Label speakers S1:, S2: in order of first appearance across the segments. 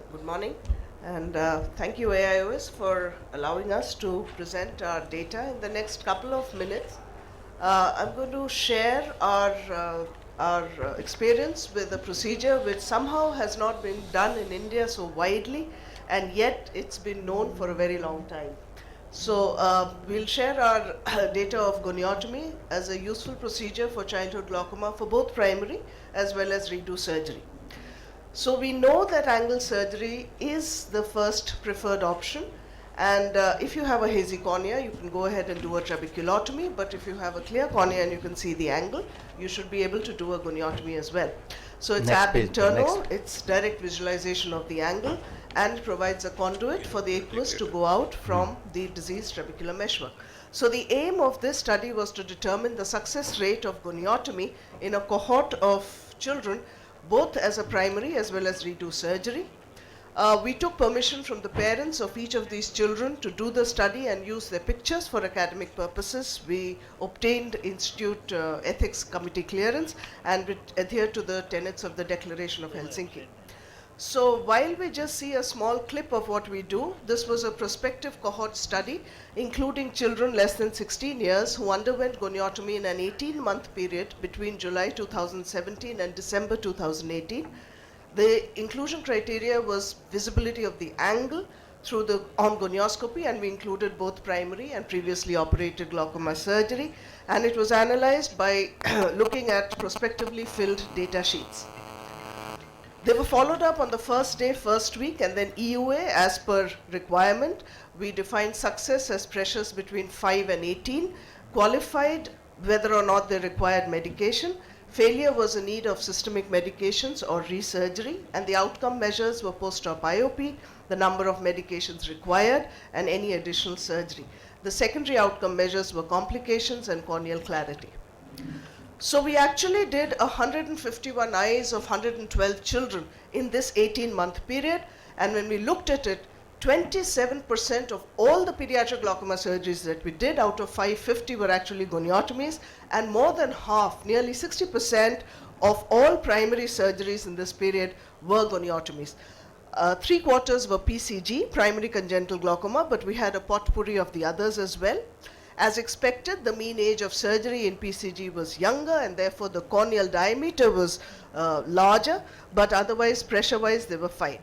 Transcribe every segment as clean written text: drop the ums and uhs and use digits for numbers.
S1: Good morning, and thank you AIOS for allowing us to present our data. In the next couple of minutes, I'm going to share our experience with a procedure which somehow has not been done in India so widely, and yet it's been known for a very long time. So we'll share our data of goniotomy as a useful procedure for childhood glaucoma for both primary as well as redo surgery. So we know that angle surgery is the first preferred option, and if you have a hazy cornea, you can go ahead and do a trabeculotomy, but if you have a clear cornea and you can see the angle, you should be able to do a goniotomy as well. So it's
S2: Next
S1: ab
S2: page,
S1: interno,
S2: next.
S1: it's direct visualization of the angle, and it provides a conduit for the aqueous to go out from the diseased trabecular meshwork. So the aim of this study was to determine the success rate of goniotomy in a cohort of children, both as a primary as well as redo surgery. We took permission from the parents of each of these children to do the study and use their pictures for academic purposes. We obtained Institute Ethics Committee clearance and adhered to the tenets of the Declaration of Helsinki. So while we just see a small clip of what we do, this was a prospective cohort study including children less than 16 years who underwent goniotomy in an 18-month period between July 2017 and December 2018. The inclusion criteria was visibility of the angle through the gonioscopy, and we included both primary and previously operated glaucoma surgery, and it was analyzed by looking at prospectively filled data sheets. They were followed up on the first day, first week, and then EUA as per requirement. We defined success as pressures between 5 and 18, qualified whether or not they required medication. Failure was a need of systemic medications or resurgery, and the outcome measures were post-op IOP, the number of medications required, and any additional surgery. The secondary outcome measures were complications and corneal clarity. So we actually did 151 eyes of 112 children in this 18-month period, and when we looked at it, 27% of all the pediatric glaucoma surgeries that we did out of 550 were actually goniotomies, and more than half, nearly 60% of all primary surgeries in this period were goniotomies. 3/4 were PCG, primary congenital glaucoma, but we had a potpourri of the others as well. As expected, the mean age of surgery in PCG was younger, and therefore the corneal diameter was larger, but otherwise pressure-wise they were fine.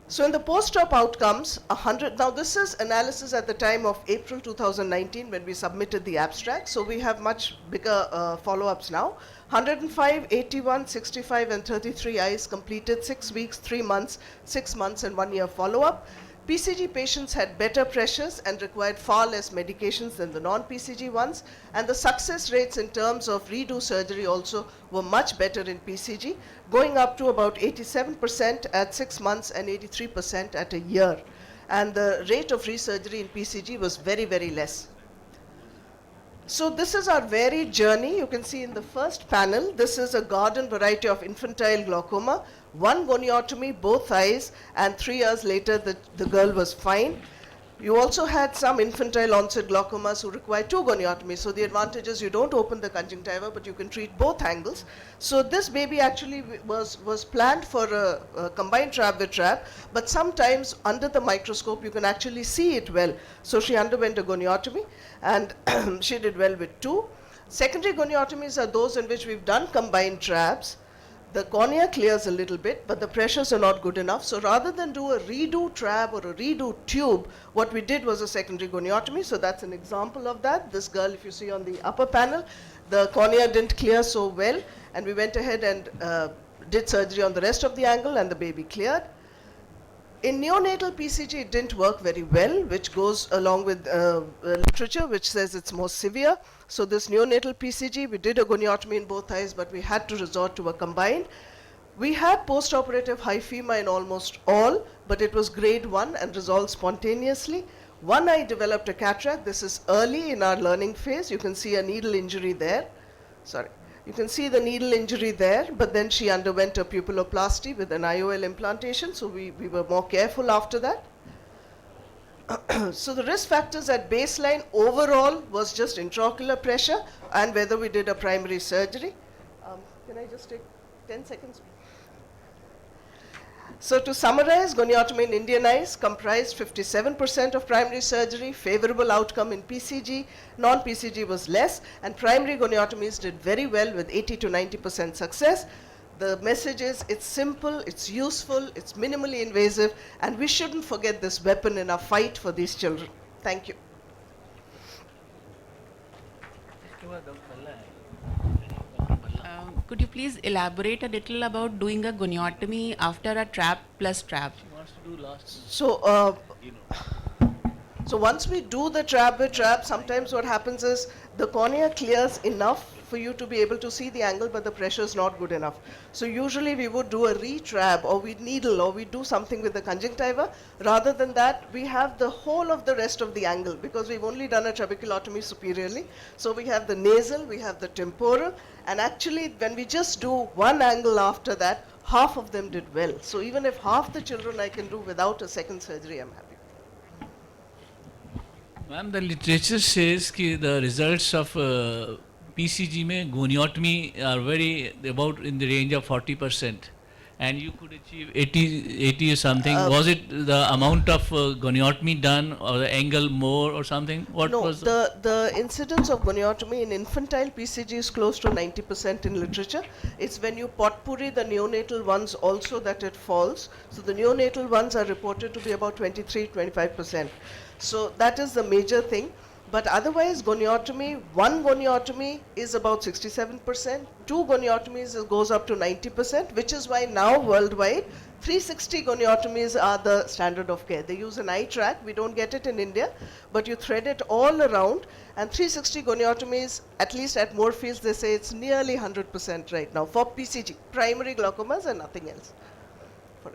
S1: So in the post-op outcomes, now this is analysis at the time of April 2019 when we submitted the abstract, so we have much bigger follow-ups now. 105, 81, 65 and 33 eyes completed 6 weeks, 3 months, 6 months and 1 year follow-up. PCG patients had better pressures and required far less medications than the non-PCG ones, and the success rates in terms of redo surgery also were much better in PCG, going up to about 87% at 6 months and 83% at a year. And the rate of resurgery in PCG was very, very less. So this is our varied journey. You can see in the first panel, this is a garden variety of infantile glaucoma, 1 goniotomy, both eyes, and 3 years later the girl was fine. You also had some infantile onset glaucomas who require 2 goniotomies. So the advantage is you don't open the conjunctiva, but you can treat both angles. So this baby actually was planned for a combined trab with trab, but sometimes under the microscope you can actually see it well. So she underwent a goniotomy, and she did well with 2. Secondary goniotomies are those in which we've done combined trabs. The cornea clears a little bit, but the pressures are not good enough. So rather than do a redo trab or a redo tube, what we did was a secondary goniotomy. So that's an example of that. This girl, if you see on the upper panel, the cornea didn't clear so well, and we went ahead and did surgery on the rest of the angle, and the baby cleared. In neonatal PCG, it didn't work very well, which goes along with literature which says it's more severe. So this neonatal PCG, we did a goniotomy in both eyes, but we had to resort to a combined. We had post-operative hyphema in almost all, but it was grade 1 and resolved spontaneously. One eye developed a cataract. This is early in our learning phase. You can see a needle injury there. Sorry. You can see the needle injury there, but then she underwent a pupilloplasty with an IOL implantation, so we were more careful after that. So the risk factors at baseline overall was just intraocular pressure and whether we did a primary surgery. Can I just take 10 seconds? So to summarize, goniotomy in Indian eyes comprised 57% of primary surgery, favorable outcome in PCG, non-PCG was less, and primary goniotomies did very well with 80 to 90% success. The message is it's simple, it's useful, it's minimally invasive, and we shouldn't forget this weapon in our fight for these children. Thank you.
S2: Could you please elaborate a little about doing a goniotomy after a trap plus trap?
S1: So once we do the trap with trap, sometimes what happens is the cornea clears enough for you to be able to see the angle, but the pressure is not good enough. So usually we would do a retrap, or we'd needle, or we'd do something with the conjunctiva. Rather than that, we have the whole of the rest of the angle, because we've only done a trabeculotomy superiorly. So we have the nasal, we have the temporal, and actually when we just do one angle after that, half of them did well. So even if half the children I can do without a second surgery, I'm happy.
S3: Ma'am, the literature says that the results of PCG में goniotomy are very about in the range of 40%, and you could achieve 80 or something. Was it the amount of goniotomy done, or the angle more, or something? What
S1: No,
S3: was
S1: the incidence of goniotomy in infantile PCG is close to 90% in literature. It's when you potpourri the neonatal ones also that it falls. So the neonatal ones are reported to be about 23-25%. So that is the major thing. But otherwise, goniotomy, one goniotomy is about 67%, two goniotomies goes up to 90%, which is why now worldwide, 360 goniotomies are the standard of care. They use an eye track, we don't get it in India, but you thread it all around, and 360 goniotomies, at least at Moorfields, they say it's nearly 100% right now for PCG, primary glaucomas and nothing else. For